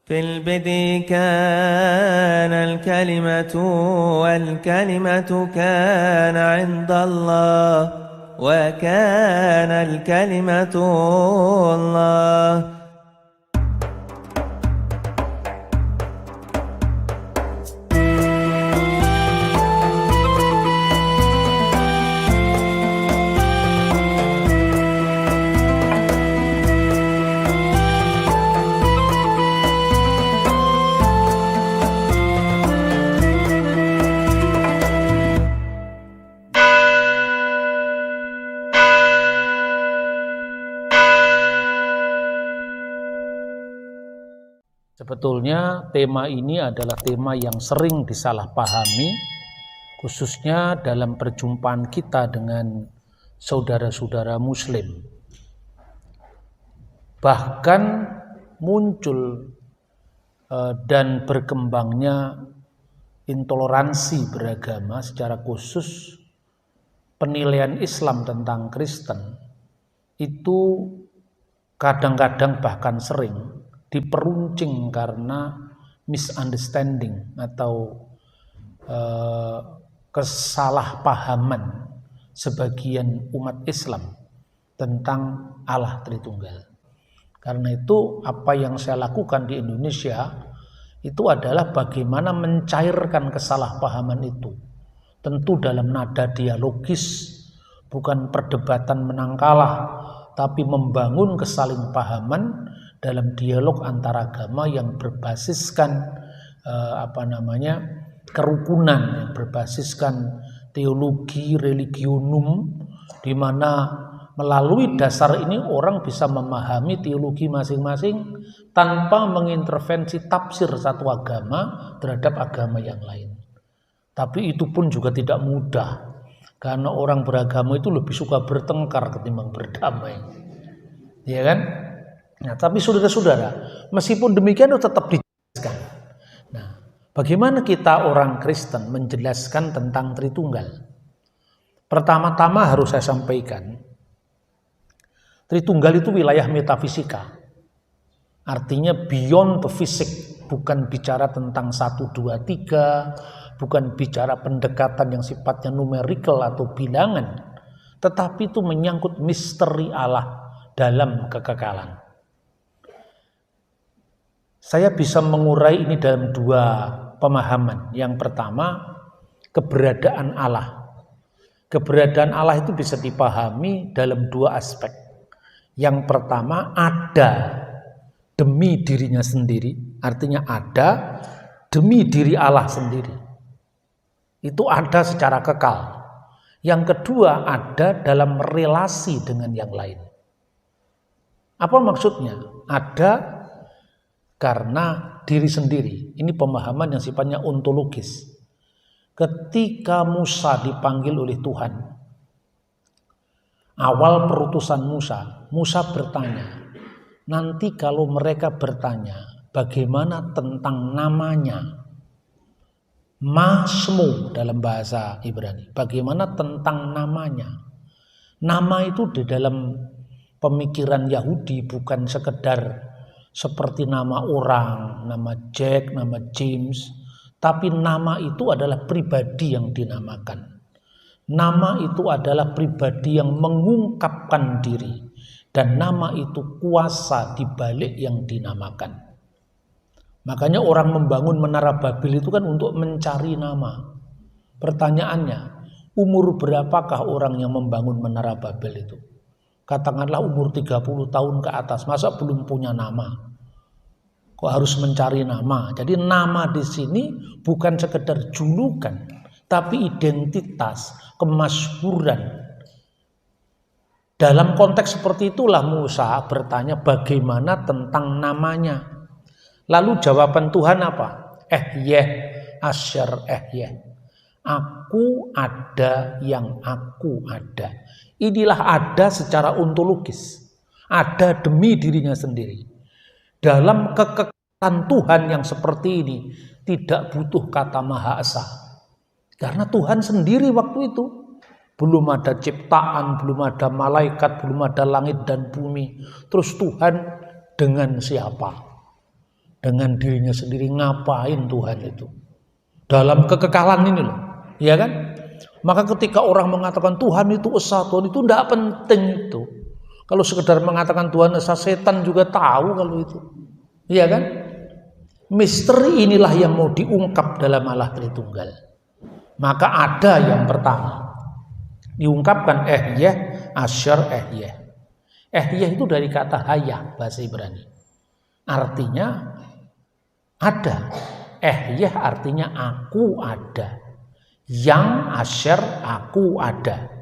في البدء كان الكلمة والكلمة كان عند الله وكان الكلمة الله. Sebetulnya tema ini adalah tema yang sering disalahpahami, khususnya dalam perjumpaan kita dengan saudara-saudara Muslim. Bahkan muncul dan berkembangnya intoleransi beragama, secara khusus penilaian Islam tentang Kristen itu kadang-kadang bahkan sering diperuncing karena misunderstanding atau kesalahpahaman sebagian umat Islam tentang Allah Tritunggal. Karena itu apa yang saya lakukan di Indonesia itu adalah bagaimana mencairkan kesalahpahaman itu. Tentu dalam nada dialogis, bukan perdebatan menang kalah, tapi membangun kesalahpahaman dalam dialog antara agama yang berbasiskan kerukunan, yang berbasiskan teologi religionum, di mana melalui dasar ini orang bisa memahami teologi masing-masing tanpa mengintervensi tafsir satu agama terhadap agama yang lain. Tapi itu pun juga tidak mudah, karena orang beragama itu lebih suka bertengkar ketimbang berdamai, ya kan? Nah, tapi saudara-saudara, meskipun demikian itu tetap dijelaskan. Nah, bagaimana kita orang Kristen menjelaskan tentang Tritunggal? Pertama-tama harus saya sampaikan, Tritunggal itu wilayah metafisika. Artinya beyond the physics, bukan bicara tentang 1, 2, 3, bukan bicara pendekatan yang sifatnya numerical atau bilangan, tetapi itu menyangkut misteri Allah dalam kekekalan. Saya bisa mengurai ini dalam 2 pemahaman. Yang pertama, keberadaan Allah. Keberadaan Allah itu bisa dipahami dalam 2 aspek. Yang pertama, ada demi dirinya sendiri, artinya ada demi diri Allah sendiri. Itu ada secara kekal. Yang kedua, ada dalam relasi dengan yang lain. Apa maksudnya? Ada karena diri sendiri. Ini pemahaman yang sifatnya ontologis. Ketika Musa dipanggil oleh Tuhan, awal perutusan Musa bertanya, nanti kalau mereka bertanya bagaimana tentang namanya, Masmu dalam bahasa Ibrani, bagaimana tentang namanya. Nama itu di dalam pemikiran Yahudi bukan sekedar seperti nama orang, nama Jack, nama James, tapi nama itu adalah pribadi yang dinamakan. Nama itu adalah pribadi yang mengungkapkan diri, dan nama itu kuasa di balik yang dinamakan. Makanya orang membangun Menara Babel itu kan untuk mencari nama. Pertanyaannya, umur berapakah orang yang membangun Menara Babel itu? Katakanlah umur 30 tahun ke atas, masa belum punya nama? Kok harus mencari nama? Jadi nama di sini bukan sekedar julukan, tapi identitas, kemasyhuran. Dalam konteks seperti itulah Musa bertanya bagaimana tentang namanya. Lalu jawaban Tuhan apa? Asyar Aku ada yang aku ada. Inilah ada secara ontologis. Ada demi dirinya sendiri. Dalam kekekalan Tuhan yang seperti ini tidak butuh kata Maha Esa. Karena Tuhan sendiri waktu itu belum ada ciptaan, belum ada malaikat, belum ada langit dan bumi. Terus Tuhan dengan siapa? dengan dirinya sendiri. Ngapain Tuhan itu dalam kekekalan ini loh, ya kan? Maka ketika orang mengatakan Tuhan itu esa, Tuhan itu tidak penting itu. Kalau sekedar mengatakan Tuhan esa, setan juga tahu kalau itu, ya kan? Misteri inilah yang mau diungkap dalam Allah Tritunggal. Maka ada yang pertama diungkapkan Ehyeh, Asyar, Ehyeh. Ehyeh itu dari kata hayah bahasa Ibrani. Artinya ada. Ehyeh artinya aku ada. Yang Asyar, aku ada.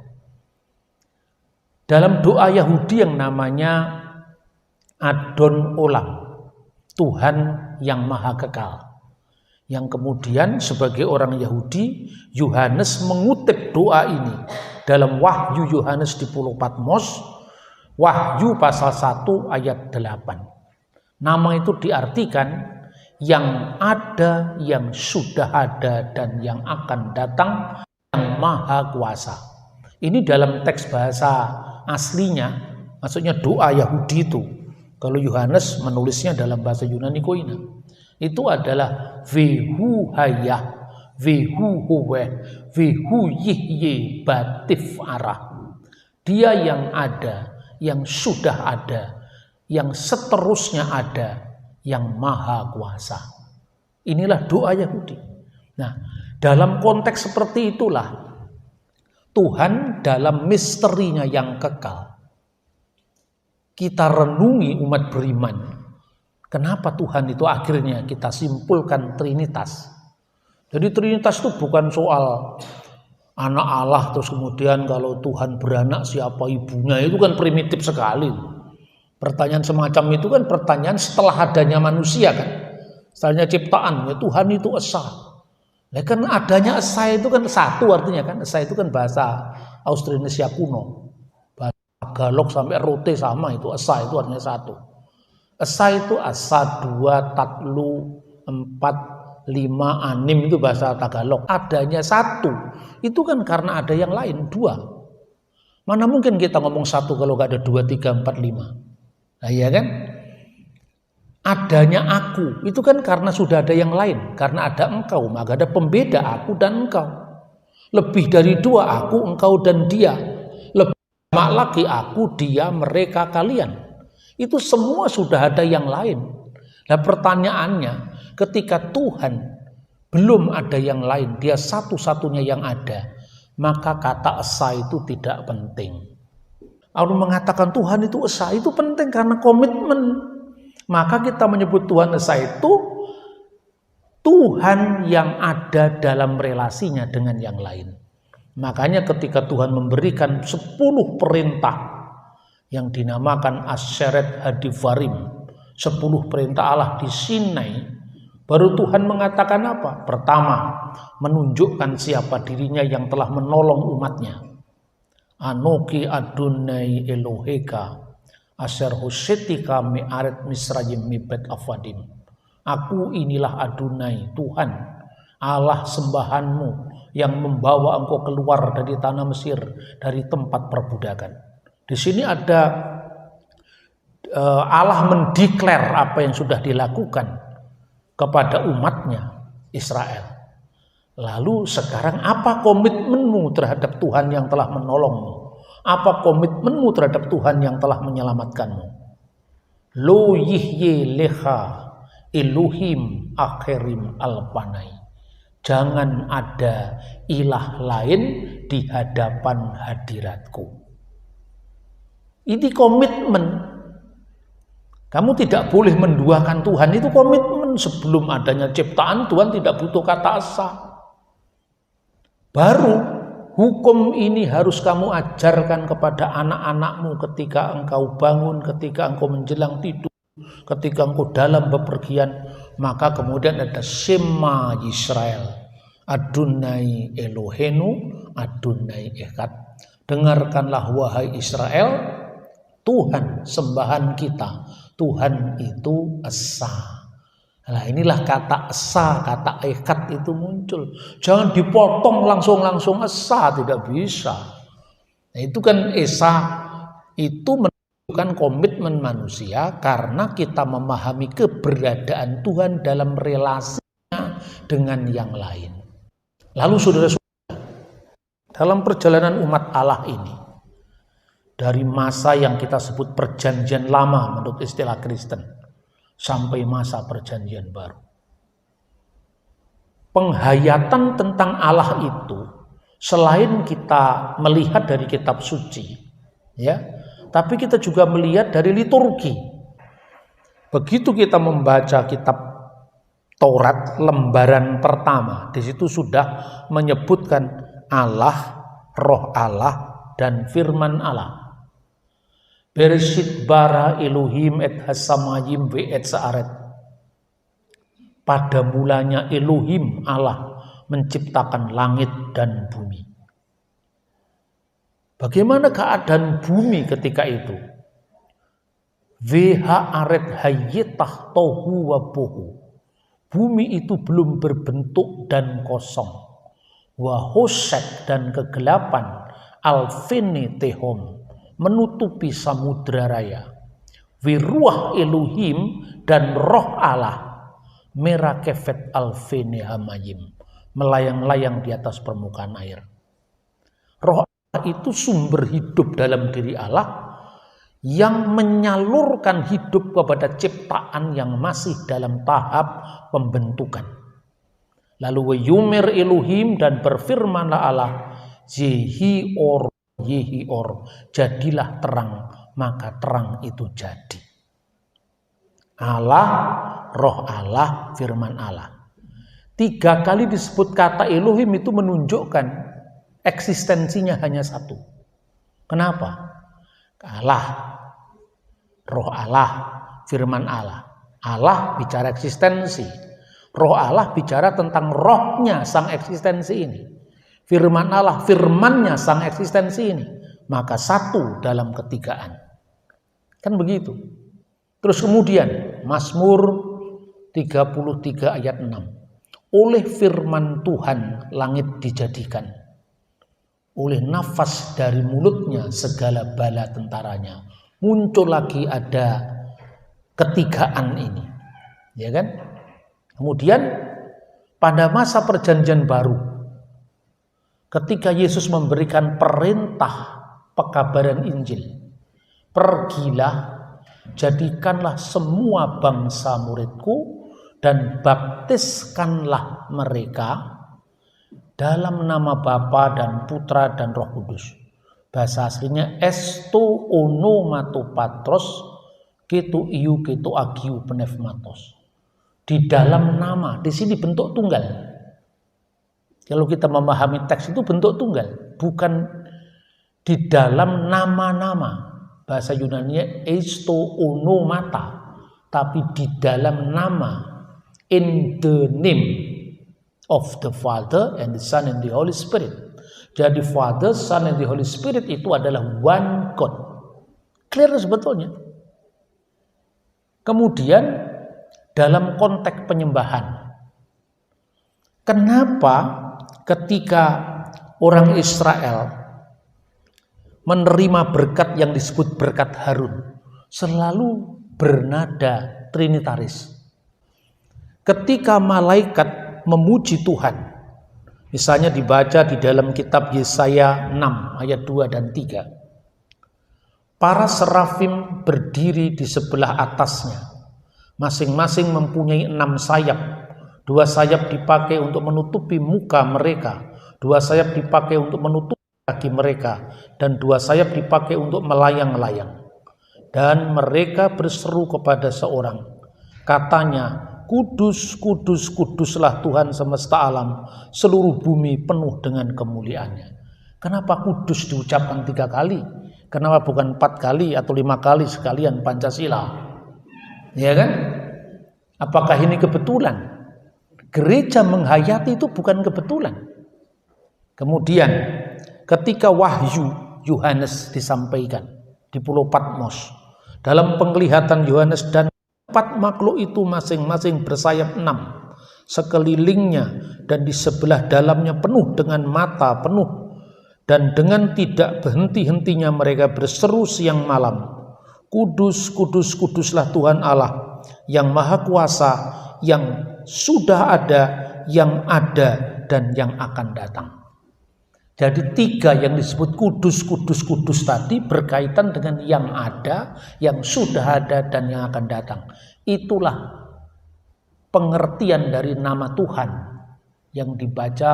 Dalam doa Yahudi yang namanya Adon Olam, Tuhan yang Maha Kekal, yang kemudian sebagai orang Yahudi, Yohanes mengutip doa ini dalam Wahyu Yohanes di Pulau Patmos, Wahyu pasal 1 ayat 8. Nama itu diartikan yang ada, yang sudah ada, dan yang akan datang, yang Maha Kuasa. Ini dalam teks bahasa aslinya, maksudnya doa Yahudi itu. Kalau Yohanes menulisnya dalam bahasa Yunani Koine, itu adalah Vehu Hayah, Vehu Huweh, Vehu Yihye Batif Arah. Dia yang ada, yang sudah ada, yang seterusnya ada, yang Maha Kuasa. Inilah doa Yahudi. Nah, dalam konteks seperti itulah Tuhan dalam misterinya yang kekal. Kita renungi umat beriman. Kenapa Tuhan itu akhirnya kita simpulkan Trinitas. Jadi Trinitas itu bukan soal anak Allah terus kemudian kalau Tuhan beranak siapa ibunya, itu kan primitif sekali. Pertanyaan semacam itu kan pertanyaan setelah adanya manusia kan. Setelahnya ciptaan, ya Tuhan itu esa. Nah, kan adanya esa itu kan satu artinya kan. Esa itu kan bahasa Austronesia kuno. Bahasa Tagalog sampai Rote sama itu. Esa itu artinya satu. Esa itu asa, dua, tatlu, empat, lima, anim itu bahasa Tagalog. Adanya satu. Itu kan karena ada yang lain, dua. Mana mungkin kita ngomong satu kalau gak ada dua, tiga, empat, lima. Nah iya kan? Adanya aku itu kan karena sudah ada yang lain. Karena ada engkau, maka ada pembeda aku dan engkau. Lebih dari dua, aku, engkau, dan dia. Lebih banyak lagi aku, dia, mereka, kalian. Itu semua sudah ada yang lain. Nah pertanyaannya, ketika Tuhan belum ada yang lain, dia satu-satunya yang ada, maka kata esa itu tidak penting. Allah mengatakan Tuhan itu esa, itu penting karena komitmen. Maka kita menyebut Tuhan esa itu Tuhan yang ada dalam relasinya dengan yang lain. Makanya ketika Tuhan memberikan 10 perintah yang dinamakan Asyeret Hadivarim, 10 perintah Allah di Sinai, baru Tuhan mengatakan apa? Pertama, menunjukkan siapa dirinya yang telah menolong umatnya. Anoki Adonai Eloheka Asher Hosetika Me'aret Misrayim Mibet Afadim. Aku inilah Adonai, Tuhan Allah sembahanmu yang membawa engkau keluar dari tanah Mesir, dari tempat perbudakan. Di sini ada Allah mendeklar apa yang sudah dilakukan kepada umatnya Israel. Lalu sekarang apa komitmenmu terhadap Tuhan yang telah menolongmu? Apa komitmenmu terhadap Tuhan yang telah menyelamatkanmu? Lo yihye leha Elohim akhirim alpanai. Jangan ada ilah lain di hadapan hadiratku. Ini komitmen. Kamu tidak boleh menduakan Tuhan, itu komitmen. Sebelum adanya ciptaan, Tuhan tidak butuh kata asa. Baru hukum ini harus kamu ajarkan kepada anak-anakmu ketika engkau bangun, ketika engkau menjelang tidur, ketika engkau dalam bepergian. Maka kemudian ada Shema Yisrael, Adonai Elohenu, Adonai Echad. Dengarkanlah wahai Israel, Tuhan sembahan kita, Tuhan itu esa. Nah inilah kata esa, kata echad itu muncul. Jangan dipotong langsung esa, tidak bisa. Nah itu kan esa itu menunjukkan Bukan komitmen manusia karena kita memahami keberadaan Tuhan dalam relasinya dengan yang lain. Lalu saudara-saudara, dalam perjalanan umat Allah ini, dari masa yang kita sebut perjanjian lama menurut istilah Kristen, sampai masa perjanjian baru. Penghayatan tentang Allah itu, selain kita melihat dari kitab suci, ya, tapi kita juga melihat dari liturgi. Begitu kita membaca kitab Taurat lembaran pertama, di situ sudah menyebutkan Allah, Roh Allah, dan Firman Allah. Bereshit bara Elohim et hasamayim ve et saaret. Pada mulanya Elohim Allah menciptakan langit dan bumi. Bagaimana keadaan bumi ketika itu? Aret hayyitah tohu wabohu. Bumi itu belum berbentuk dan kosong. Wahosek dan kegelapan alfene tehom menutupi samudra raya. Wiruah Elohim dan roh Allah merakefet alfene hamayim melayang-layang di atas permukaan air. Roh itu sumber hidup dalam diri Allah yang menyalurkan hidup kepada ciptaan yang masih dalam tahap pembentukan. Lalu wayumir Elohim dan berfirmanlah Allah, yehi or, jadilah terang, maka terang itu jadi. Allah, roh Allah, firman Allah. 3 kali disebut kata Elohim itu menunjukkan eksistensinya hanya satu. Kenapa? Allah, roh Allah, firman Allah. Allah bicara eksistensi. Roh Allah bicara tentang rohnya sang eksistensi ini. Firman Allah, firmannya sang eksistensi ini. Maka satu dalam ketigaan. Kan begitu. Terus kemudian Mazmur 33 ayat 6. Oleh firman Tuhan langit dijadikan. Oleh nafas dari mulutnya segala bala tentaranya. Muncul lagi ada ketigaan ini, ya kan? Kemudian pada masa perjanjian baru, ketika Yesus memberikan perintah pekabaran Injil, pergilah, jadikanlah semua bangsa muridku dan baptiskanlah mereka dalam nama Bapa dan Putra dan Roh Kudus. Bahasa aslinya esto onomatopatros ketu iu ketu agiu pneumatos. Di dalam nama, di sini bentuk tunggal. Kalau kita memahami teks itu bentuk tunggal, bukan di dalam nama-nama. Bahasa Yunani esto onomata, tapi di dalam nama, in the name of the Father and the Son and the Holy Spirit. Jadi Father, Son and the Holy Spirit itu adalah one God. Clear sebetulnya. Kemudian dalam konteks penyembahan, kenapa ketika orang Israel menerima berkat yang disebut berkat Harun selalu bernada trinitaris? Ketika malaikat memuji Tuhan, misalnya dibaca di dalam kitab Yesaya 6 ayat 2 dan 3. Para serafim berdiri di sebelah atasnya. Masing-masing mempunyai 6 sayap. 2 sayap dipakai untuk menutupi muka mereka. 2 sayap dipakai untuk menutupi kaki mereka. Dan 2 sayap dipakai untuk melayang-layang. Dan mereka berseru kepada seorang. Katanya, kudus, kudus, kuduslah Tuhan semesta alam, seluruh bumi penuh dengan kemuliaannya. Kenapa kudus diucapkan 3 kali? Kenapa bukan 4 kali atau 5 kali sekalian Pancasila? Ya kan? Apakah ini kebetulan? Gereja menghayati itu bukan kebetulan. Kemudian ketika wahyu Yohanes disampaikan di Pulau Patmos, dalam penglihatan Yohanes dan 4 makhluk itu masing-masing bersayap 6 sekelilingnya dan di sebelah dalamnya penuh dengan mata penuh, dan dengan tidak berhenti-hentinya mereka berseru siang malam, Kudus, kudus, kuduslah Tuhan Allah yang Maha Kuasa, yang sudah ada, yang ada, dan yang akan datang. Jadi 3 yang disebut kudus, kudus, kudus tadi berkaitan dengan yang ada, yang sudah ada, dan yang akan datang. Itulah pengertian dari nama Tuhan yang dibaca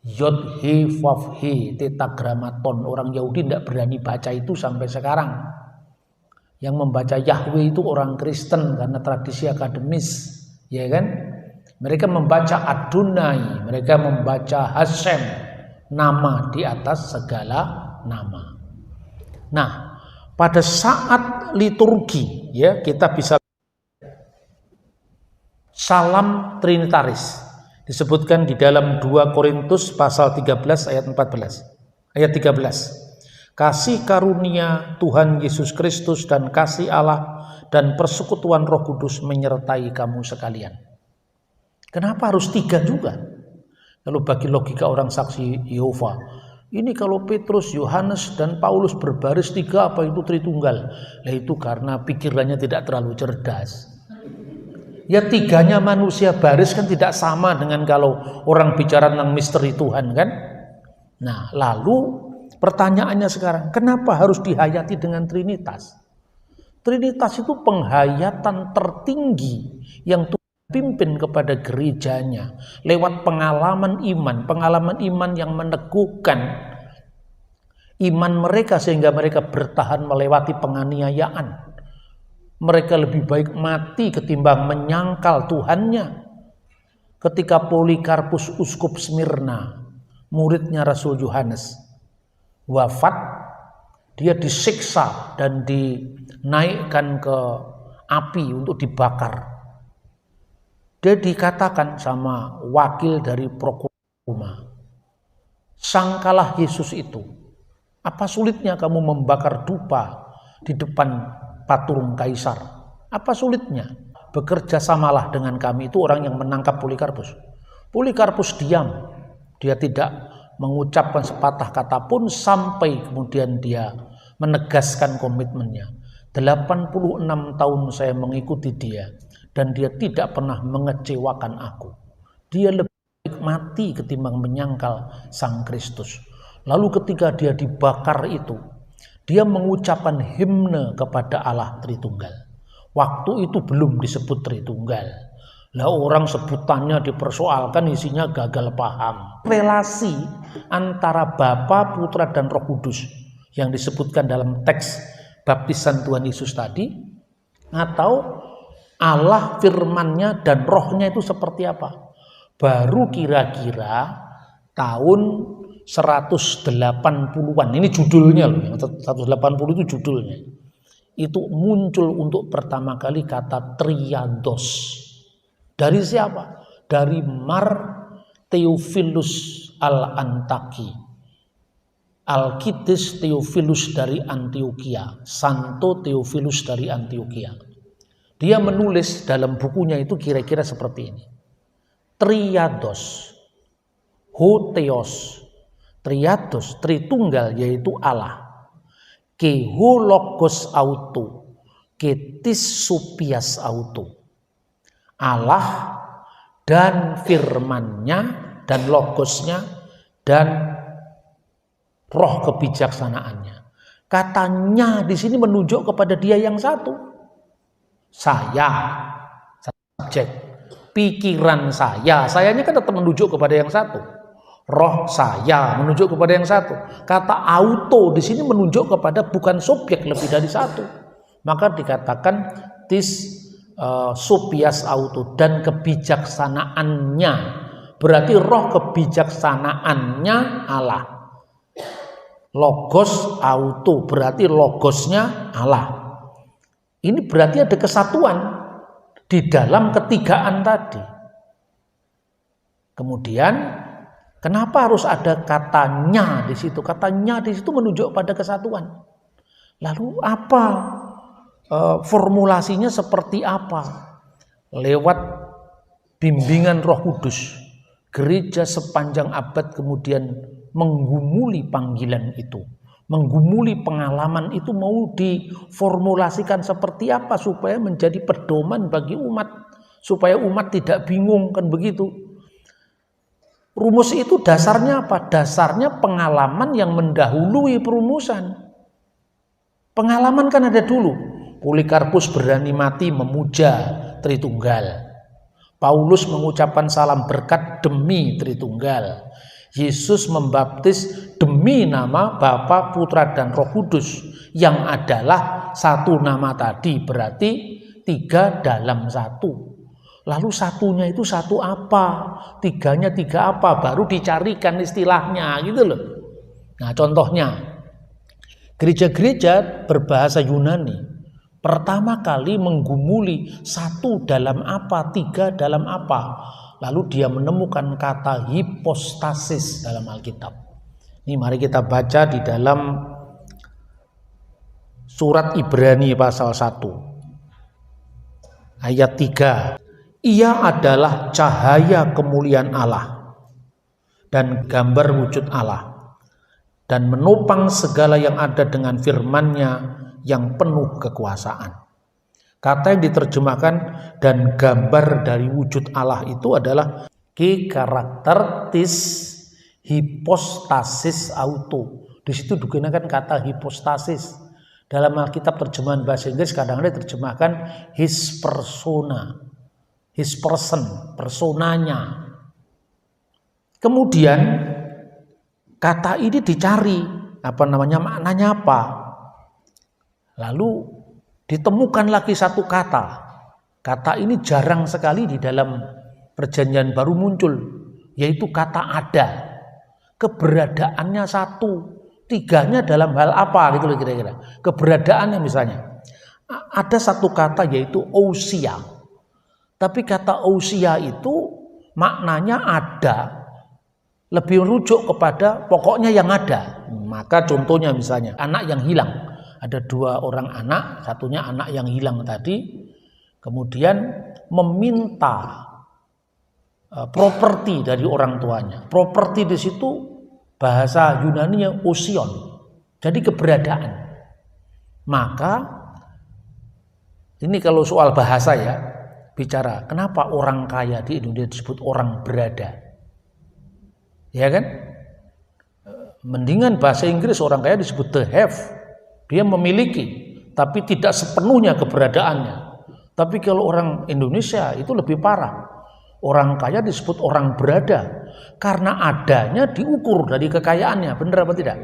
Yod He Vav He Tetragrammaton. Orang Yahudi tidak berani baca itu sampai sekarang. Yang membaca Yahweh itu orang Kristen karena tradisi akademis, ya kan? Mereka membaca Adonai, mereka membaca Hashem, nama di atas segala nama. Nah, pada saat liturgi, ya, kita bisa salam trinitaris disebutkan di dalam 2 Korintus pasal 13 ayat 14. Ayat 13. Kasih karunia Tuhan Yesus Kristus dan kasih Allah dan persekutuan Roh Kudus menyertai kamu sekalian. Kenapa harus 3 juga? Kalau bagi logika orang saksi Yehova, ini kalau Petrus, Yohanes, dan Paulus berbaris 3, apa itu Tritunggal? Nah, itu karena pikirannya tidak terlalu cerdas. Ya 3-nya manusia baris kan tidak sama dengan kalau orang bicara tentang misteri Tuhan kan. Nah, lalu pertanyaannya sekarang, kenapa harus dihayati dengan Trinitas? Trinitas itu penghayatan tertinggi yang Tuhan pimpin kepada gerejanya lewat pengalaman iman yang meneguhkan iman mereka sehingga mereka bertahan melewati penganiayaan. Mereka lebih baik mati ketimbang menyangkal Tuhannya. Ketika Polikarpus uskup Smyrna, muridnya Rasul Yohanes, wafat, dia disiksa dan dinaikkan ke api untuk dibakar. Dia dikatakan sama wakil dari Prokuma, sangkalah Yesus itu, apa sulitnya kamu membakar dupa di depan patung kaisar? Apa sulitnya? Bekerja samalah dengan kami. Itu orang yang menangkap Polikarpus. Polikarpus diam, dia tidak mengucapkan sepatah kata pun sampai kemudian dia menegaskan komitmennya. 86 tahun saya mengikuti dia dan dia tidak pernah mengecewakan aku. Dia lebih baik mati ketimbang menyangkal Sang Kristus. Lalu ketika dia dibakar itu, dia mengucapkan himne kepada Allah Tritunggal. Waktu itu belum disebut Tritunggal. Lah orang sebutannya dipersoalkan, isinya gagal paham. Relasi antara Bapa, Putra, dan Roh Kudus yang disebutkan dalam teks baptisan Tuhan Yesus tadi, atau Allah firman-Nya dan rohnya itu seperti apa? Baru kira-kira tahun 180-an, ini judulnya loh, 180 itu judulnya. Itu muncul untuk pertama kali kata triados. Dari siapa? Dari Mar Theophilus al-Antaki, Alkitis Theophilus dari Antioquia, Santo Theophilus dari Antioquia. Dia menulis dalam bukunya itu kira-kira seperti ini. Triados, Hotheos, Triados, Tritunggal yaitu Allah. Keho logos auto, ketis supias auto. Allah dan firman-Nya dan logosnya dan roh kebijaksanaannya. Katanya di sini menunjuk kepada Dia yang satu. Saya, subjek, pikiran sayanya kan tetap menunjuk kepada yang satu. Roh saya menunjuk kepada yang satu. Kata auto di sini menunjuk kepada bukan subjek lebih dari satu. Maka dikatakan tis supias auto, dan kebijaksanaannya. Berarti roh kebijaksanaannya Allah. Logos auto berarti logosnya Allah. Ini berarti ada kesatuan di dalam ketigaan tadi. Kemudian kenapa harus ada katanya di situ? Katanya di situ menunjuk pada kesatuan. Lalu apa formulasinya seperti apa? Lewat bimbingan Roh Kudus, gereja sepanjang abad kemudian menggumuli panggilan itu, menggumuli pengalaman itu mau diformulasikan seperti apa supaya menjadi pedoman bagi umat, supaya umat tidak bingung, kan begitu. Rumus itu dasarnya apa? Dasarnya pengalaman yang mendahului perumusan. Pengalaman kan ada dulu. Polikarpus berani mati memuja Tritunggal. Paulus mengucapkan salam berkat demi Tritunggal. Yesus membaptis demi nama Bapa, Putra, dan Roh Kudus, yang adalah satu nama tadi, berarti 3 dalam 1. Lalu satunya itu satu apa? 3-nya 3 apa? Baru dicarikan istilahnya gitu loh. Nah, contohnya gereja-gereja berbahasa Yunani pertama kali menggumuli 1 dalam apa, 3 dalam apa. Lalu dia menemukan kata hipostasis dalam Alkitab. Ini mari kita baca di dalam surat Ibrani pasal 1 ayat 3. Ia adalah cahaya kemuliaan Allah dan gambar wujud Allah, dan menopang segala yang ada dengan firman-Nya yang penuh kekuasaan. Kata yang diterjemahkan dan gambar dari wujud Allah itu adalah karakter tis hipostasis auto. Di situ digunakan kata hipostasis. Dalam Alkitab terjemahan bahasa Inggris kadang-kadang diterjemahkan his persona, his person, personanya. Kemudian kata ini dicari maknanya apa. Lalu ditemukan lagi satu kata. Kata ini jarang sekali di dalam Perjanjian Baru muncul, yaitu kata ada. Keberadaannya 1, 3-nya dalam hal apa gitu kira-kira. Keberadaannya misalnya ada satu kata yaitu ousia. Tapi kata ousia itu maknanya ada, lebih merujuk kepada pokoknya yang ada. Maka contohnya misalnya anak yang hilang. Ada 2 orang anak, satunya anak yang hilang tadi, kemudian meminta properti dari orang tuanya. Properti di situ bahasa Yunaninya ousion, jadi keberadaan. Maka ini kalau soal bahasa ya, bicara kenapa orang kaya di Indonesia disebut orang berada, ya kan? Mendingan bahasa Inggris orang kaya disebut the have. Dia memiliki, tapi tidak sepenuhnya keberadaannya. Tapi kalau orang Indonesia itu lebih parah. Orang kaya disebut orang berada, karena adanya diukur dari kekayaannya, benar apa tidak?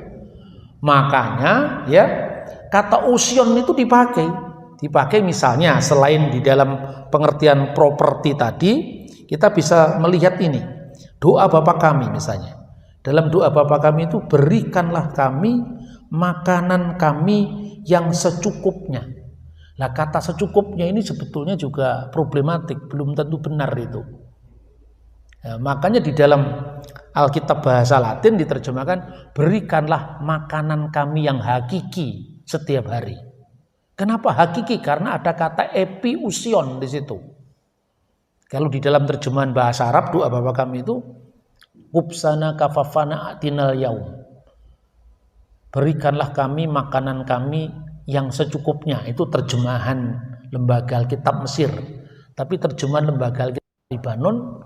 Makanya ya kata ousion itu dipakai misalnya selain di dalam pengertian properti tadi, kita bisa melihat ini. Doa Bapa kami misalnya. Dalam doa Bapa kami itu berikanlah kami makanan kami yang secukupnya. Nah, kata secukupnya ini sebetulnya juga problematik, belum tentu benar itu. Ya, makanya di dalam Alkitab bahasa Latin diterjemahkan berikanlah makanan kami yang hakiki setiap hari. Kenapa hakiki? Karena ada kata epiusion di situ. Kalau di dalam terjemahan bahasa Arab doa Bapa kami itu kubsana kafafana atinal yaum. Berikanlah kami makanan kami yang secukupnya. Itu terjemahan lembaga Alkitab Mesir. Tapi terjemahan lembaga Alkitab Libanon,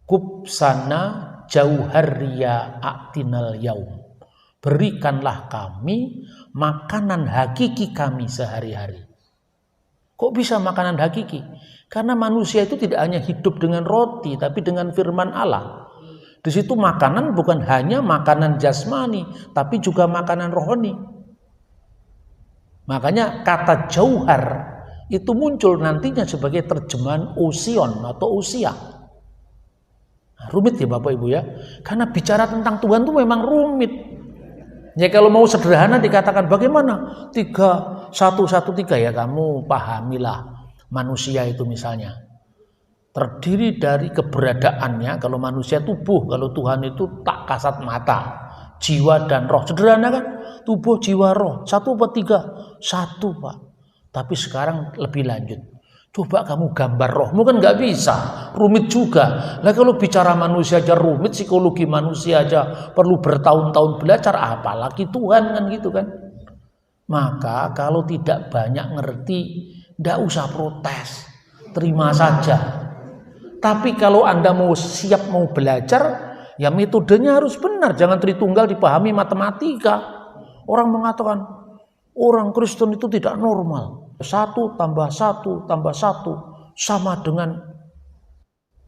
kubsana jauharria aktinal yaum. Berikanlah kami makanan hakiki kami sehari-hari. Kok bisa makanan hakiki? Karena manusia itu tidak hanya hidup dengan roti, tapi dengan firman Allah. Di situ makanan bukan hanya makanan jasmani, tapi juga makanan rohani. Makanya kata jauhar itu muncul nantinya sebagai terjemahan ousion atau ousia. Nah, rumit ya Bapak Ibu ya, karena bicara tentang Tuhan itu memang rumit. Ya kalau mau sederhana dikatakan bagaimana 3-1-1-3 ya kamu pahamilah manusia itu misalnya. Terdiri dari keberadaannya, kalau manusia tubuh, kalau Tuhan itu tak kasat mata, jiwa dan roh. Sederhana kan? Tubuh, jiwa, roh. 1 apa 3? 1 Pak. Tapi sekarang lebih lanjut. Coba kamu gambar rohmu, kan nggak bisa, rumit juga. Lah kalau bicara manusia aja rumit, psikologi manusia aja perlu bertahun-tahun belajar, apalagi Tuhan, kan gitu kan. Maka kalau tidak banyak ngerti, nggak usah protes, terima saja. Tapi kalau Anda mau siap mau belajar, ya metodenya harus benar, jangan Tritunggal dipahami matematika. Orang mengatakan orang Kristen itu tidak normal. 1 tambah 1 tambah 1 sama dengan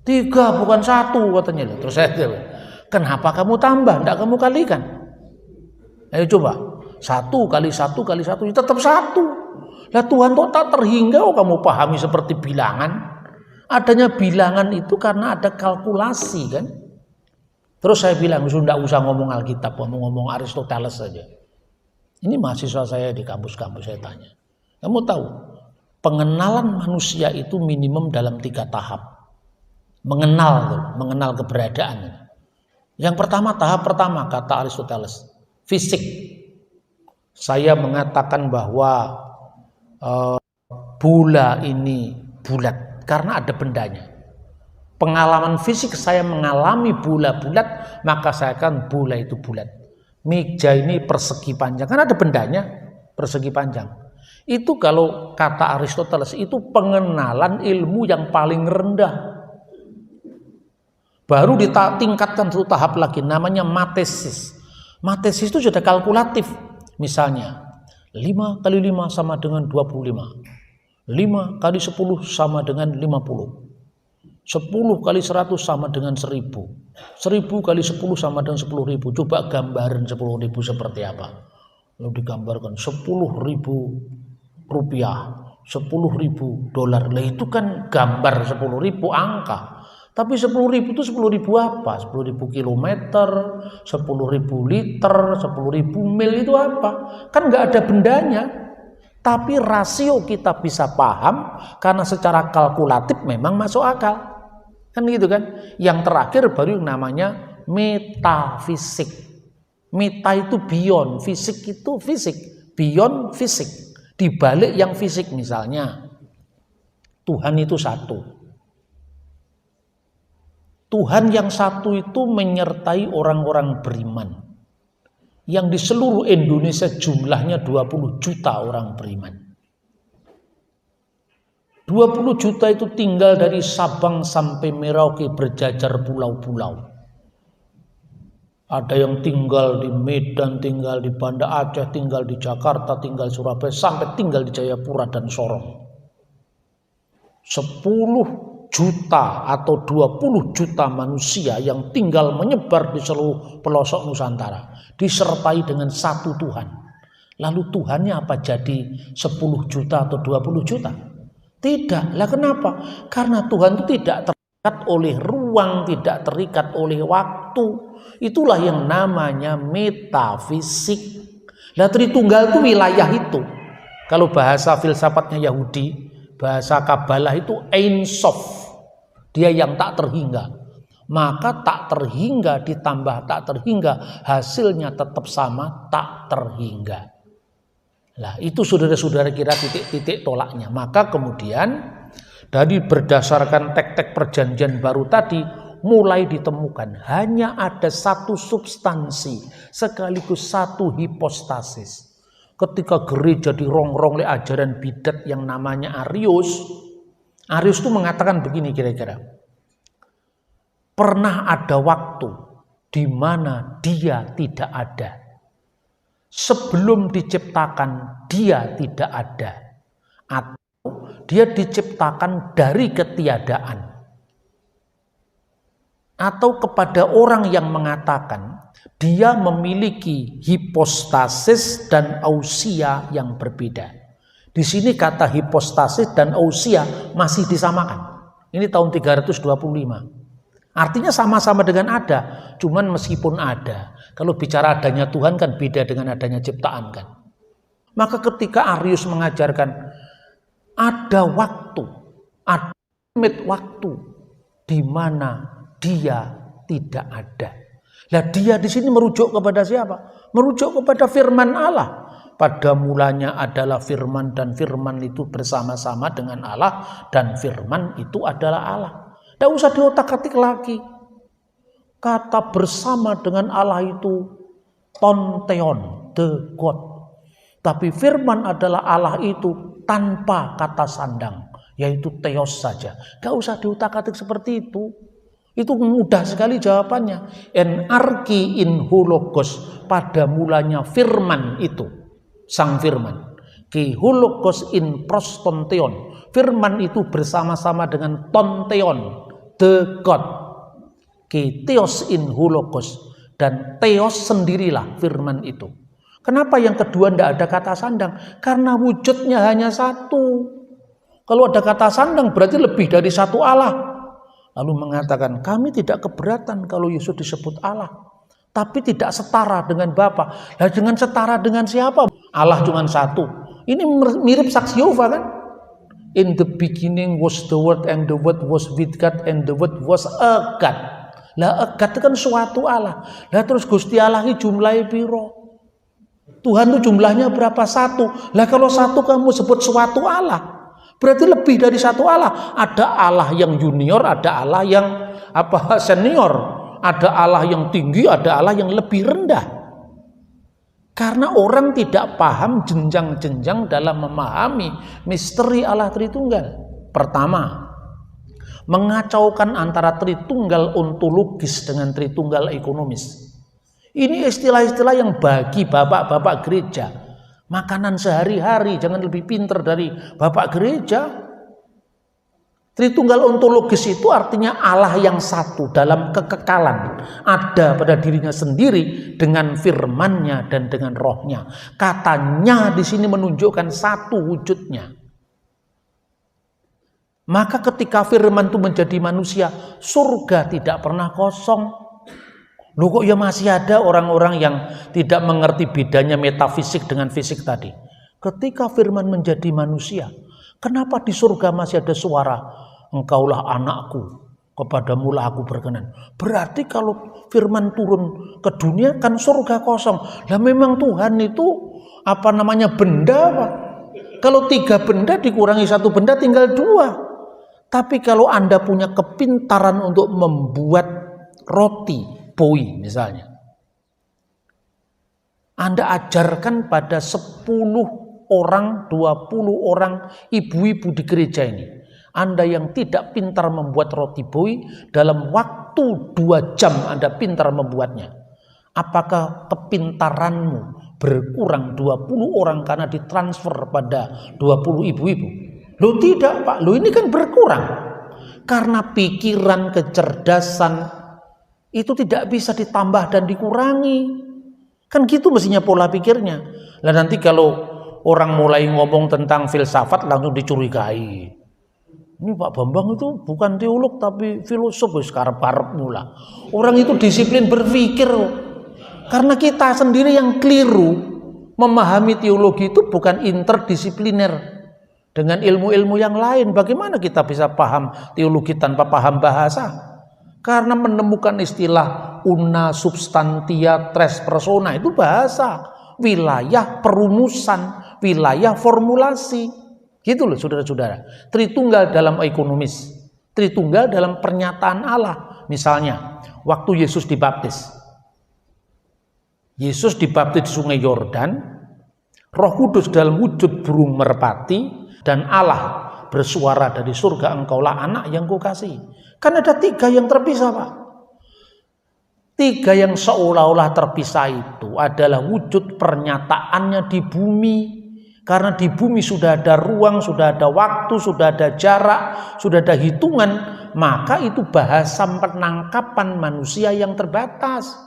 3, bukan 1 katanya. Terus saya bilang, kenapa kamu tambah? Tidak kamu kalikan. Ayo coba, 1 kali 1 kali 1 tetap 1. Lah Tuhan kok tak terhingga kamu pahami seperti bilangan. Adanya bilangan itu karena ada kalkulasi kan. Terus saya bilang, sudah usah ngomong Alkitab, ngomong Aristoteles saja. Ini mahasiswa saya di kampus-kampus, saya tanya. Kamu tahu, pengenalan manusia itu minimum dalam 3 tahap. Mengenal keberadaan. Yang pertama, tahap pertama, kata Aristoteles, fisik. Saya mengatakan bahwa bola ini bulat karena ada bendanya. Pengalaman fisik saya mengalami bola bulat, maka saya akan bola itu bulat. Meja ini persegi panjang, kan ada bendanya, persegi panjang. Itu kalau kata Aristoteles itu pengenalan ilmu yang paling rendah. Baru ditingkatkan satu tahap lagi, namanya matesis. Matesis itu sudah kalkulatif. Misalnya 5 kali 5 sama dengan 25, 5 kali 10 sama dengan 50, 10 kali 100 sama dengan 1000, 1000 kali 10 sama dengan 10.000. Coba gambaran 10.000 seperti apa. Lalu digambarkan 10.000 rupiah, 10.000 dolar. Lah itu kan gambar 10.000 angka. Tapi 10.000 itu 10.000 apa? 10.000 kilometer, 10.000 liter, 10.000 mil itu apa? Kan nggak ada bendanya. Tapi rasio kita bisa paham karena secara kalkulatif memang masuk akal. Kan gitu kan? Yang terakhir baru yang namanya metafisik. Meta itu beyond, fisik itu fisik, beyond fisik. Di balik yang fisik, misalnya Tuhan itu satu. Tuhan yang satu itu menyertai orang-orang beriman. Yang di seluruh Indonesia jumlahnya 20 juta orang beriman. 20 juta itu tinggal dari Sabang sampai Merauke berjajar pulau-pulau. Ada yang tinggal di Medan, tinggal di Banda Aceh, tinggal di Jakarta, tinggal di Surabaya, sampai tinggal di Jayapura dan Sorong. 10 juta atau 20 juta manusia yang tinggal menyebar di seluruh pelosok Nusantara, disertai dengan satu Tuhan. Lalu Tuhannya apa jadi 10 juta atau 20 juta? Tidak. Lah kenapa? Karena Tuhan itu tidak terikat oleh ruang, tidak terikat oleh waktu. Itulah yang namanya metafisik. Lah Tritunggal itu wilayah itu. Kalau bahasa filsafatnya Yahudi, bahasa Kabalah itu Ein Sof. Dia yang tak terhingga. Maka tak terhingga ditambah tak terhingga, hasilnya tetap sama, tak terhingga. Lah itu saudara-saudara kira titik-titik tolaknya. Maka kemudian dari berdasarkan tek-tek perjanjian baru tadi, mulai ditemukan hanya ada satu substansi sekaligus satu hipostasis. Ketika gereja dirongrong oleh ajaran bidat yang namanya Arius itu mengatakan begini kira-kira. Pernah ada waktu di mana dia tidak ada. Sebelum diciptakan dia tidak ada. Atau dia diciptakan dari ketiadaan. Atau kepada orang yang mengatakan dia memiliki hipostasis dan ousia yang berbeda. Di sini kata hipostasis dan ousia masih disamakan. Ini tahun 325. Artinya sama-sama dengan ada, cuman meskipun ada. Kalau bicara adanya Tuhan kan beda dengan adanya ciptaan kan. Maka ketika Arius mengajarkan ada waktu, ada limit waktu di mana dia tidak ada. Lah dia di sini merujuk kepada siapa? Merujuk kepada firman Allah. pada mulanya adalah firman dan firman itu bersama-sama dengan Allah dan firman itu adalah Allah. Tidak usah diotak-atik lagi. Kata bersama dengan Allah itu tonteon, the God. Tapi firman adalah Allah itu tanpa kata sandang, yaitu theos saja. Gak usah diutak-atik seperti itu. Itu mudah sekali jawabannya. En arki in hologos, pada mulanya firman itu, sang firman. Ki hologos in prostonteon, firman itu bersama-sama dengan tonteon, the God. Ki theos in hologos, dan theos sendirilah firman itu. Kenapa yang kedua tidak ada kata sandang? Karena wujudnya hanya satu. Kalau ada kata sandang berarti lebih dari satu Allah. Lalu mengatakan, kami tidak keberatan kalau Yesus disebut Allah. Tapi tidak setara dengan Bapa. Nah, dengan setara dengan siapa? Allah cuma satu. Ini mirip saksi Yehova kan? In the beginning was the Word, and the Word was with God, and the Word was a God. Lah, a God itu kan suatu Allah. Lah terus Gusti Allah ini jumlahnya piro? Tuhan itu jumlahnya berapa? Satu. Lah kalau satu kamu sebut suatu Allah, berarti lebih dari satu Allah. Ada Allah yang junior, ada Allah yang senior, ada Allah yang tinggi, ada Allah yang lebih rendah. Karena orang tidak paham jenjang-jenjang dalam memahami misteri Allah Tritunggal. Pertama, mengacaukan antara Tritunggal ontologis dengan Tritunggal ekonomis. Ini istilah-istilah yang bagi bapak-bapak gereja makanan sehari-hari, jangan lebih pintar dari bapak gereja. Tritunggal ontologis itu artinya Allah yang satu dalam kekekalan, ada pada dirinya sendiri dengan firman-Nya dan dengan rohnya. Katanya di sini menunjukkan satu wujudnya. Maka ketika firman itu menjadi manusia, surga tidak pernah kosong. Loh kok ya masih ada orang-orang yang tidak mengerti bedanya metafisik dengan fisik tadi. Ketika firman menjadi manusia, kenapa di surga masih ada suara, engkaulah anakku, kepadamulah aku berkenan. Berarti kalau firman turun ke dunia kan surga kosong. Lah memang Tuhan itu benda Pak. Kalau 3 benda dikurangi 1 benda tinggal 2. Tapi kalau Anda punya kepintaran untuk membuat roti boi misalnya, Anda ajarkan pada 10 orang, 20 orang ibu-ibu di gereja ini, Anda yang tidak pintar membuat roti boi, dalam waktu 2 jam Anda pintar membuatnya. Apakah kepintaranmu berkurang 20 orang karena ditransfer pada 20 ibu-ibu? Loh tidak Pak, loh ini kan berkurang. Karena pikiran, kecerdasan itu tidak bisa ditambah dan dikurangi. Kan gitu mestinya pola pikirnya. Lah nanti kalau orang mulai ngomong tentang filsafat langsung dicurigai. Ini Pak Bambang itu bukan teolog tapi filosof, karep-karep mula. Orang itu disiplin berpikir. Karena kita sendiri yang keliru memahami teologi itu bukan interdisipliner dengan ilmu-ilmu yang lain. Bagaimana kita bisa paham teologi tanpa paham bahasa? Karena menemukan istilah una substantia tres persona itu bahasa, wilayah perumusan, wilayah formulasi. Gitu loh saudara-saudara. Tritunggal dalam ekonomis, Tritunggal dalam pernyataan Allah. Misalnya, waktu Yesus dibaptis. Yesus dibaptis di Sungai Yordan, Roh Kudus dalam wujud burung merpati, dan Allah bersuara dari surga, engkaulah anak yang kukasihi. Kan ada 3 yang terpisah Pak. 3 yang seolah-olah terpisah itu adalah wujud pernyataannya di bumi. Karena di bumi sudah ada ruang, sudah ada waktu, sudah ada jarak, sudah ada hitungan. Maka itu bahasa penangkapan manusia yang terbatas.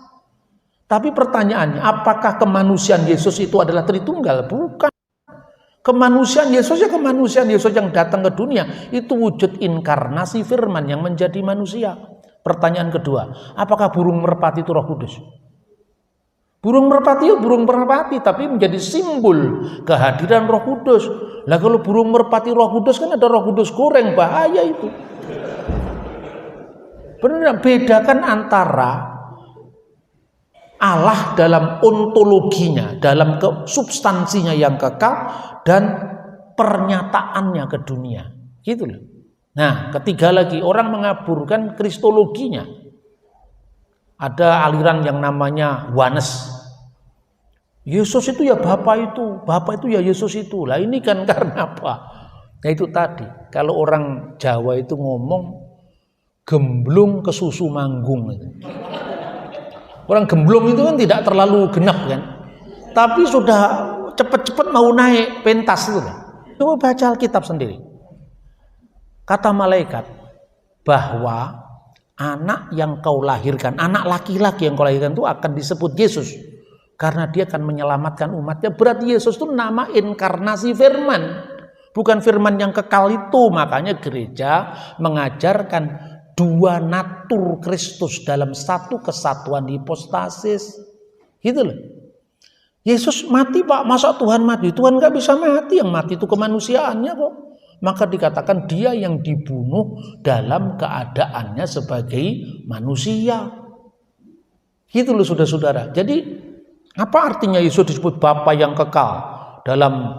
Tapi pertanyaannya, apakah kemanusiaan Yesus itu adalah Tritunggal? Bukan. Kemanusiaan Yesus ya kemanusiaan Yesus yang datang ke dunia. Itu wujud inkarnasi firman yang menjadi manusia. Pertanyaan kedua, apakah burung merpati itu Roh Kudus? Burung merpati ya burung merpati, tapi menjadi simbol kehadiran Roh Kudus. Lah kalau burung merpati Roh Kudus kan ada Roh Kudus goreng, bahaya itu. Benar, bedakan antara Allah dalam ontologinya, dalam substansinya yang kekal dan pernyataannya ke dunia. Gitu loh. Nah, ketiga lagi orang mengaburkan kristologinya. Ada aliran yang namanya Oneness. Yesus itu ya Bapa itu ya Yesus itu. Lah ini kan karena apa? Nah itu tadi, kalau orang Jawa itu ngomong gemblung ke susu manggung. Orang gemblung itu kan tidak terlalu genap kan, tapi sudah cepat-cepat mau naik pentas itu kan. Coba baca Alkitab sendiri. Kata malaikat bahwa anak yang kau lahirkan, anak laki-laki yang kau lahirkan itu akan disebut Yesus. Karena dia akan menyelamatkan umatnya. Berarti Yesus itu nama inkarnasi firman. Bukan firman yang kekal itu. Makanya gereja mengajarkan dua natur Kristus dalam satu kesatuan hipostasis. Gitu loh. Yesus mati Pak. Masa Tuhan mati? Tuhan gak bisa mati. Yang mati itu kemanusiaannya kok. Maka dikatakan dia yang dibunuh dalam keadaannya sebagai manusia. Gitu loh saudara-saudara. Jadi apa artinya Yesus disebut Bapa yang kekal dalam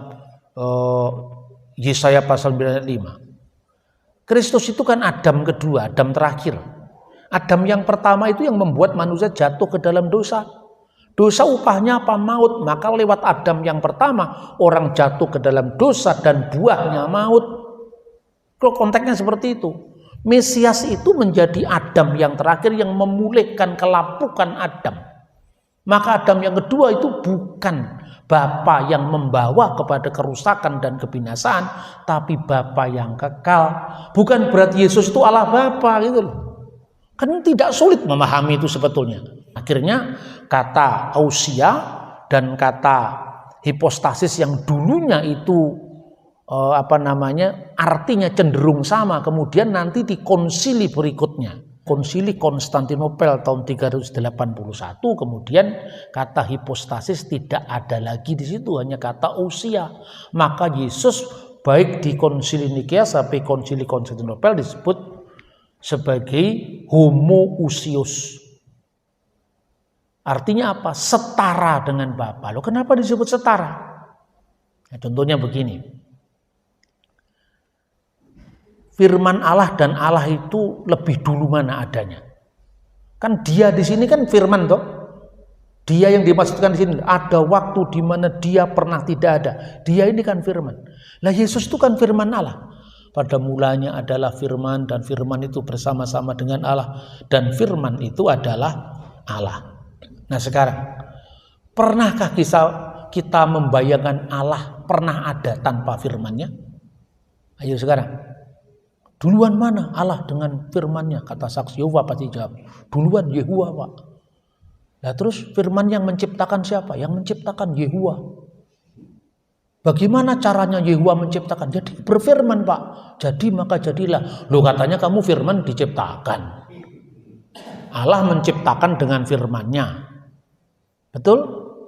Yesaya pasal 9 ayat 5? Kristus itu kan Adam kedua, Adam terakhir. Adam yang pertama itu yang membuat manusia jatuh ke dalam dosa. Dosa upahnya apa? Maut. Maka lewat Adam yang pertama orang jatuh ke dalam dosa dan buahnya maut. Kalau konteksnya seperti itu. Mesias itu menjadi Adam yang terakhir yang memulihkan kelapukan Adam. Maka Adam yang kedua itu bukan Bapa yang membawa kepada kerusakan dan kebinasaan, tapi Bapa yang kekal. Bukan berarti Yesus itu Allah Bapa gitu loh. Kan tidak sulit memahami itu sebetulnya. Akhirnya kata ousia dan kata hipostasis yang dulunya itu artinya cenderung sama, kemudian nanti di konsili berikutnya. Konsili Konstantinopel tahun 381, kemudian kata hipostasis tidak ada lagi di situ, hanya kata ousia. Maka Yesus baik di konsili Nikea sampai konsili Konstantinopel disebut sebagai homoousios. Artinya apa? Setara dengan Bapa. Loh, kenapa disebut setara? Nah, contohnya begini. Firman Allah dan Allah itu lebih dulu mana adanya. Kan dia di sini kan firman toh. Dia yang dimaksudkan di sini. Ada waktu di mana dia pernah tidak ada. Dia ini kan firman. Lah Yesus itu kan firman Allah. Pada mulanya adalah firman dan firman itu bersama-sama dengan Allah. Dan firman itu adalah Allah. Nah sekarang, pernahkah kita membayangkan Allah pernah ada tanpa firman-Nya? Ayo sekarang. Duluan mana Allah dengan firman-Nya? Kata saksi Yehova pasti jawab. Duluan Yehuwa Pak. Nah terus firman yang menciptakan siapa? Yang menciptakan Yehuwa. Bagaimana caranya Yehuwa menciptakan? Jadi berfirman Pak. Jadi maka jadilah. Loh katanya kamu firman diciptakan. Allah menciptakan dengan firman-Nya. Betul?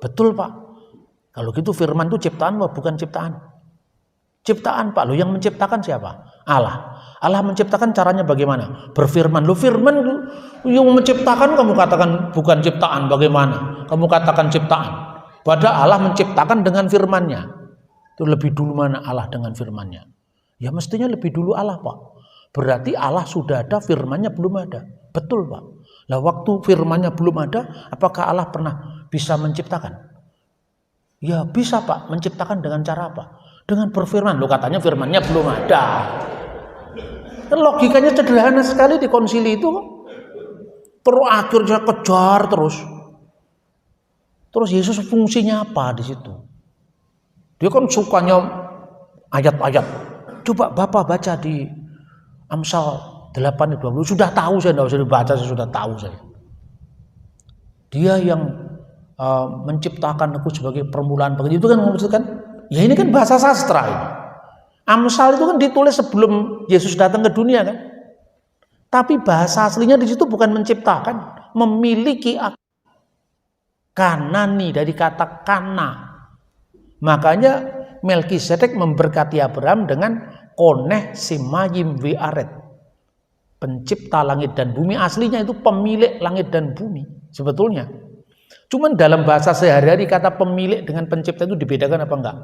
Betul Pak. Kalau gitu firman itu ciptaan bukan ciptaan? Ciptaan Pak. Loh yang menciptakan siapa? Allah. Allah menciptakan caranya bagaimana? Berfirman. Loh firman yang menciptakan kamu katakan bukan ciptaan, bagaimana? Kamu katakan ciptaan. Padahal Allah menciptakan dengan firman-Nya. Itu lebih dulu mana Allah dengan firman-Nya? Ya mestinya lebih dulu Allah Pak. Berarti Allah sudah ada, firman-Nya belum ada. Betul Pak. Lah waktu firman-Nya belum ada, apakah Allah pernah bisa menciptakan? Ya bisa Pak, menciptakan dengan cara apa? Dengan berfirman. Loh katanya firman-Nya belum ada. Logikanya sederhana sekali di konsili itu. Terus akhirnya kejar terus. Terus Yesus fungsinya apa di situ? Dia kan sukanya ayat-ayat. Coba Bapak baca di Amsal 8:20. Sudah tahu saya, tidak usah dibaca, saya sudah tahu saya. Dia yang menciptakan aku sebagai permulaan bagi itu kan maksudkan. Ya ini kan bahasa sastra ini. Amsal itu kan ditulis sebelum Yesus datang ke dunia kan. Tapi bahasa aslinya di situ bukan menciptakan, memiliki kanani dari kata kana. Makanya Melkisedek memberkati Abraham dengan koneh simayim viaret. Pencipta langit dan bumi, aslinya itu pemilik langit dan bumi sebetulnya. Cuman dalam bahasa sehari-hari kata pemilik dengan pencipta itu dibedakan apa enggak?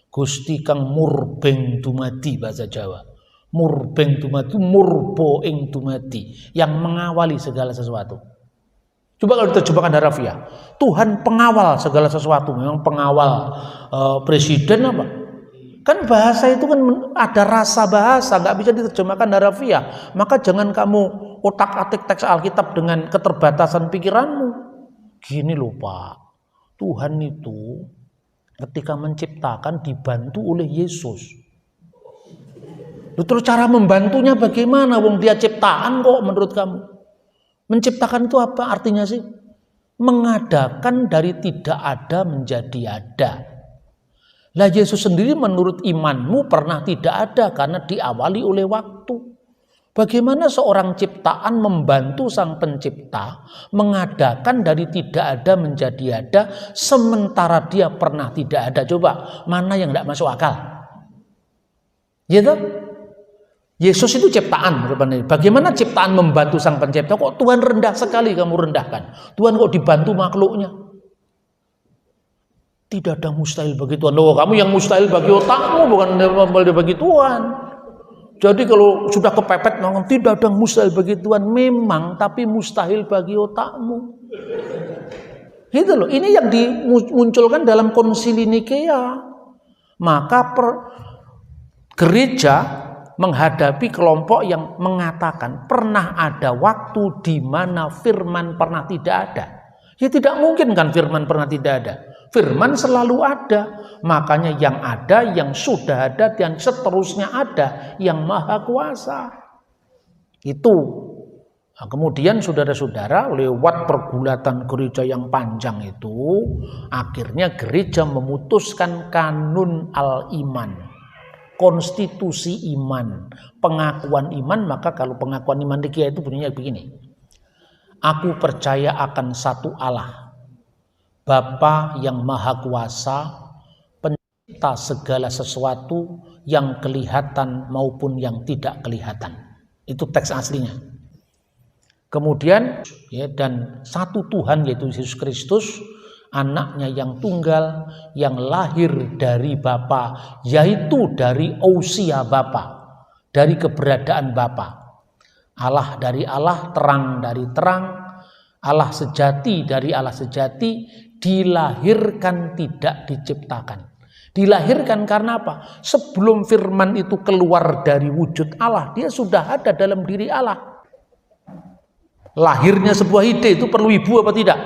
Gusti kang murbeng dumadi bahasa Jawa. Murbeng dumadi, murbo ing dumadi, yang mengawali segala sesuatu. Coba kalau diterjemahkan harafiah, Tuhan pengawal segala sesuatu. Memang pengawal presiden apa? Kan bahasa itu kan ada rasa bahasa, nggak bisa diterjemahkan harafiah. Maka jangan kamu otak-atik teks Alkitab dengan keterbatasan pikiranmu. Gini loh Pak, Tuhan itu ketika menciptakan dibantu oleh Yesus. Terus cara membantunya bagaimana? Wong dia ciptaan kok menurut kamu? Menciptakan itu apa artinya sih? Mengadakan dari tidak ada menjadi ada. Lah Yesus sendiri menurut imanmu pernah tidak ada karena diawali oleh waktu. Bagaimana seorang ciptaan membantu sang pencipta mengadakan dari tidak ada menjadi ada sementara dia pernah tidak ada? Coba, mana yang tidak masuk akal? Gitu? Yesus itu ciptaan. Bagaimana ciptaan membantu sang pencipta? Kok Tuhan rendah sekali kamu rendahkan? Tuhan kok dibantu makhluknya? Tidak ada mustahil bagi Tuhan. Loh, kamu yang mustahil bagi otakmu, bukan bagi Tuhan. Jadi kalau sudah kepepet, tidak ada mustahil bagi Tuhan. Memang, tapi mustahil bagi otakmu. Gitu loh. Ini yang dimunculkan dalam konsili Nikea. Maka gereja menghadapi kelompok yang mengatakan pernah ada waktu di mana firman pernah tidak ada. Ya tidak mungkin kan firman pernah tidak ada. Firman selalu ada. Makanya yang ada, yang sudah ada, dan seterusnya ada, yang maha kuasa. Itu. Nah, kemudian saudara-saudara, lewat pergulatan gereja yang panjang itu, akhirnya gereja memutuskan kanun al-iman. Konstitusi iman, pengakuan iman. Maka kalau pengakuan iman Nikea itu bunyinya begini: aku percaya akan satu Allah, Bapa yang maha kuasa, pencipta segala sesuatu yang kelihatan maupun yang tidak kelihatan. Itu teks aslinya. Kemudian ya, dan satu Tuhan yaitu Yesus Kristus, anaknya yang tunggal, yang lahir dari Bapa, yaitu dari ousia Bapa, dari keberadaan Bapa. Allah dari Allah, terang dari terang, Allah sejati dari Allah sejati, dilahirkan tidak diciptakan. Dilahirkan karena apa? Sebelum firman itu keluar dari wujud Allah, dia sudah ada dalam diri Allah. Lahirnya sebuah ide itu perlu ibu apa tidak?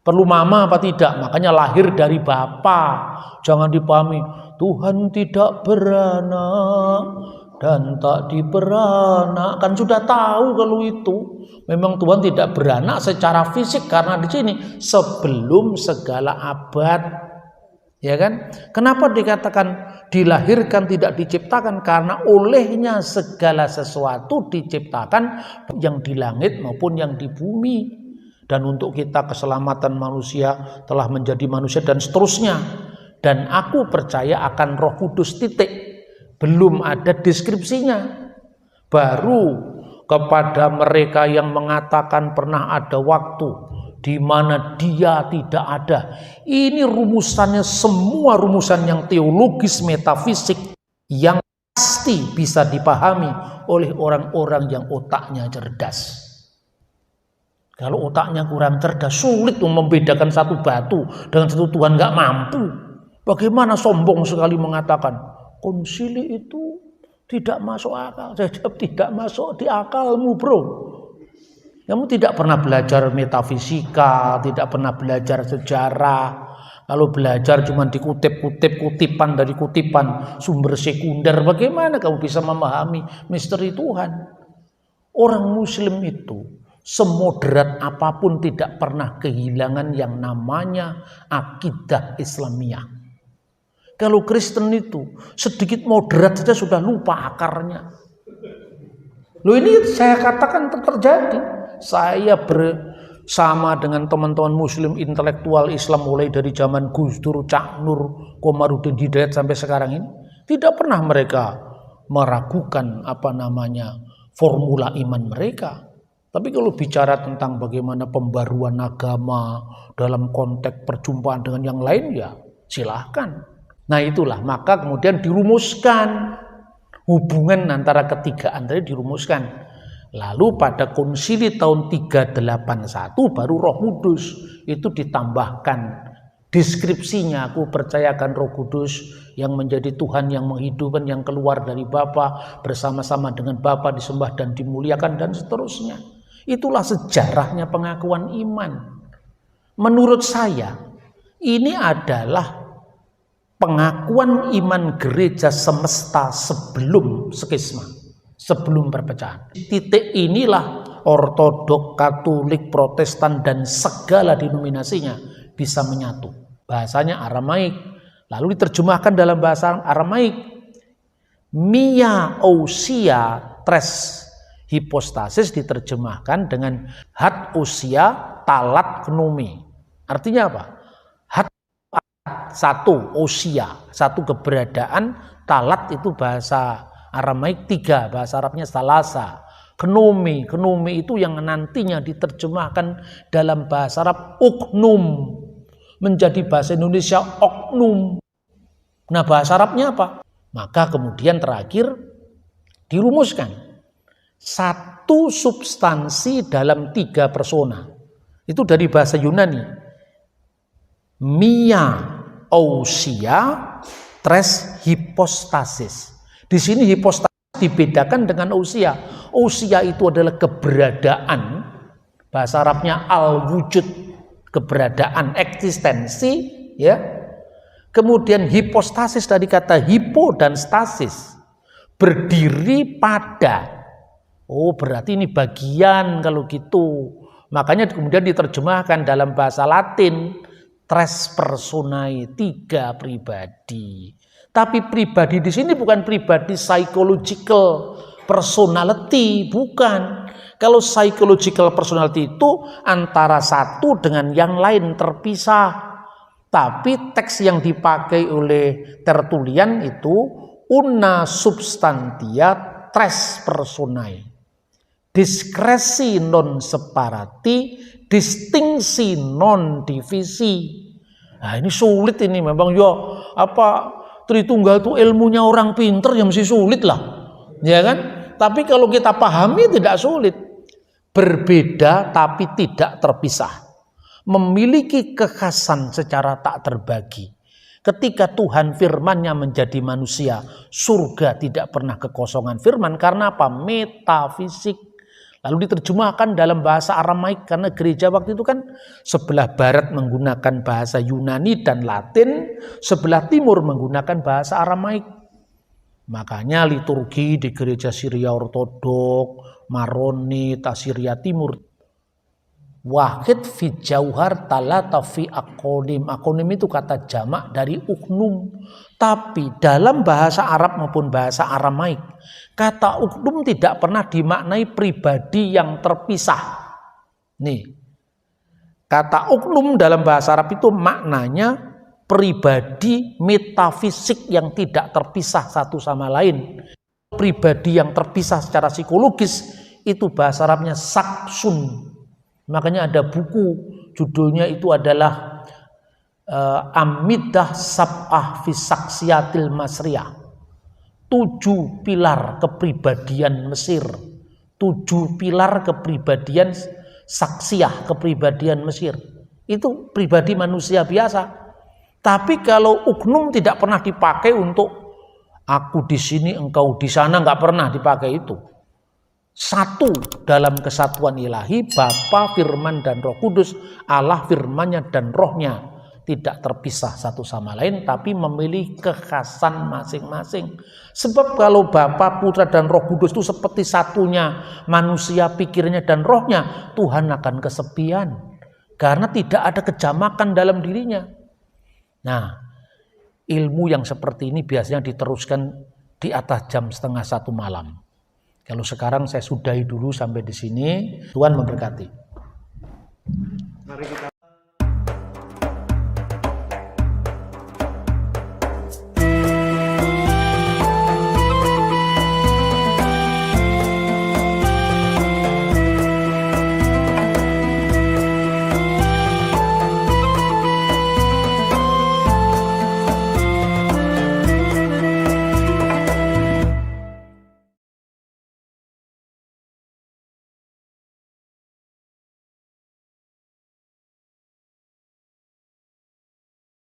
Perlu mama apa tidak? Makanya lahir dari Bapa. Jangan dipahami Tuhan tidak beranak dan tak diperanak. Kan sudah tahu kalau itu. Memang Tuhan tidak beranak secara fisik karena di sini sebelum segala abad. Ya kan? Kenapa dikatakan dilahirkan tidak diciptakan? Karena olehnya segala sesuatu diciptakan, yang di langit maupun yang di bumi. Dan untuk kita keselamatan manusia telah menjadi manusia dan seterusnya. Dan aku percaya akan Roh Kudus titik. Belum ada deskripsinya. Baru kepada mereka yang mengatakan pernah ada waktu di mana dia tidak ada. Ini rumusannya, semua rumusan yang teologis metafisik yang pasti bisa dipahami oleh orang-orang yang otaknya cerdas. Kalau otaknya kurang cerdas, sulit membedakan satu batu dengan satu Tuhan, nggak mampu. Bagaimana sombong sekali mengatakan konsili itu tidak masuk akal. Saya jawab, tidak masuk di akalmu, bro. Kamu tidak pernah belajar metafisika, tidak pernah belajar sejarah. Kalau belajar cuma dikutip-kutip kutipan dari kutipan sumber sekunder, bagaimana kamu bisa memahami misteri Tuhan? Orang Muslim itu semoderat apapun tidak pernah kehilangan yang namanya akidah Islamiyah. Kalau Kristen itu sedikit moderat saja sudah lupa akarnya. Loh, ini saya katakan terjadi. Saya bersama dengan teman-teman Muslim intelektual Islam mulai dari zaman Gus Dur, Cak Nur, Komarudin Hidayat sampai sekarang ini, tidak pernah mereka meragukan formula iman mereka. Tapi kalau bicara tentang bagaimana pembaruan agama dalam konteks perjumpaan dengan yang lain, ya silahkan. Nah itulah, maka kemudian dirumuskan hubungan antara ketigaan tadi dirumuskan. Lalu pada konsili tahun 381 baru Roh Kudus itu ditambahkan deskripsinya. Aku percayakan Roh Kudus yang menjadi Tuhan yang menghidupkan, yang keluar dari Bapa, bersama-sama dengan Bapa disembah dan dimuliakan dan seterusnya. Itulah sejarahnya pengakuan iman. Menurut saya ini adalah pengakuan iman gereja semesta sebelum skisma, sebelum perpecahan. Titik inilah Ortodok, Katolik, Protestan dan segala denominasinya bisa menyatu. Bahasanya Aramaik, lalu diterjemahkan dalam bahasa Aramaik. Mia ousia tres hipostasis diterjemahkan dengan hat ousia talat gnome. Artinya apa? Satu, ousia, satu keberadaan, talat itu bahasa Aramaik, tiga, bahasa Arabnya salasa. Gnome itu yang nantinya diterjemahkan dalam bahasa Arab oknum, menjadi bahasa Indonesia oknum. Nah bahasa Arabnya apa? Maka kemudian terakhir dirumuskan satu substansi dalam tiga persona. Itu dari bahasa Yunani. Mia ousia tres hipostasis. Di sini hipostasis dibedakan dengan ousia. Ousia itu adalah keberadaan, bahasa Arabnya al-wujud, keberadaan, eksistensi, ya. Kemudian hipostasis dari kata hipo dan stasis, berdiri pada. Oh, berarti ini bagian kalau gitu. Makanya kemudian diterjemahkan dalam bahasa Latin tres personae, tiga pribadi. Tapi pribadi di sini bukan pribadi psychological personality, bukan. Kalau psychological personality itu antara satu dengan yang lain terpisah. Tapi teks yang dipakai oleh Tertullian itu una substantia tres personae. Diskresi non separati, distingsi non divisi. Nah ini sulit ini memang ya, apa Tritunggal itu ilmunya orang pinter ya mesti sulit lah, ya kan? Tapi kalau kita pahami tidak sulit. Berbeda tapi tidak terpisah, memiliki kekhasan secara tak terbagi. Ketika Tuhan firman-Nya menjadi manusia, surga tidak pernah kekosongan firman. Karena apa? Metafisik. Lalu diterjemahkan dalam bahasa Aramaik, karena gereja waktu itu kan sebelah barat menggunakan bahasa Yunani dan Latin, sebelah timur menggunakan bahasa Aramaik. Makanya liturgi di gereja Syria Ortodok, Maronit, Syria Timur, wahid fi jauhar talata fi akonim. Akonim itu kata jamak dari uknum. Tapi dalam bahasa Arab maupun bahasa Aramaik, kata uknum tidak pernah dimaknai pribadi yang terpisah. Nih, kata uknum dalam bahasa Arab itu maknanya pribadi metafisik yang tidak terpisah satu sama lain. Pribadi yang terpisah secara psikologis itu bahasa Arabnya saksun. Makanya ada buku judulnya itu adalah Amidah Sab'ah fi Saksiatil Masriyah. 7 pilar kepribadian Mesir. 7 pilar kepribadian saksiah, kepribadian Mesir. Itu pribadi manusia biasa. Tapi kalau uknum tidak pernah dipakai untuk aku di sini, engkau di sana, nggak pernah dipakai itu. Satu dalam kesatuan ilahi, Bapa, Firman, dan Roh Kudus. Allah, Firman-Nya, dan Roh-Nya tidak terpisah satu sama lain, tapi memiliki kekhasan masing-masing. Sebab kalau Bapa, Putra, dan Roh Kudus itu seperti satunya manusia, pikirnya, dan rohnya, Tuhan akan kesepian. Karena tidak ada kejamakan dalam dirinya. Nah, ilmu yang seperti ini biasanya diteruskan di atas jam 12:30 malam. Kalau sekarang saya sudahi dulu sampai di sini. Tuhan memberkati. Mari kita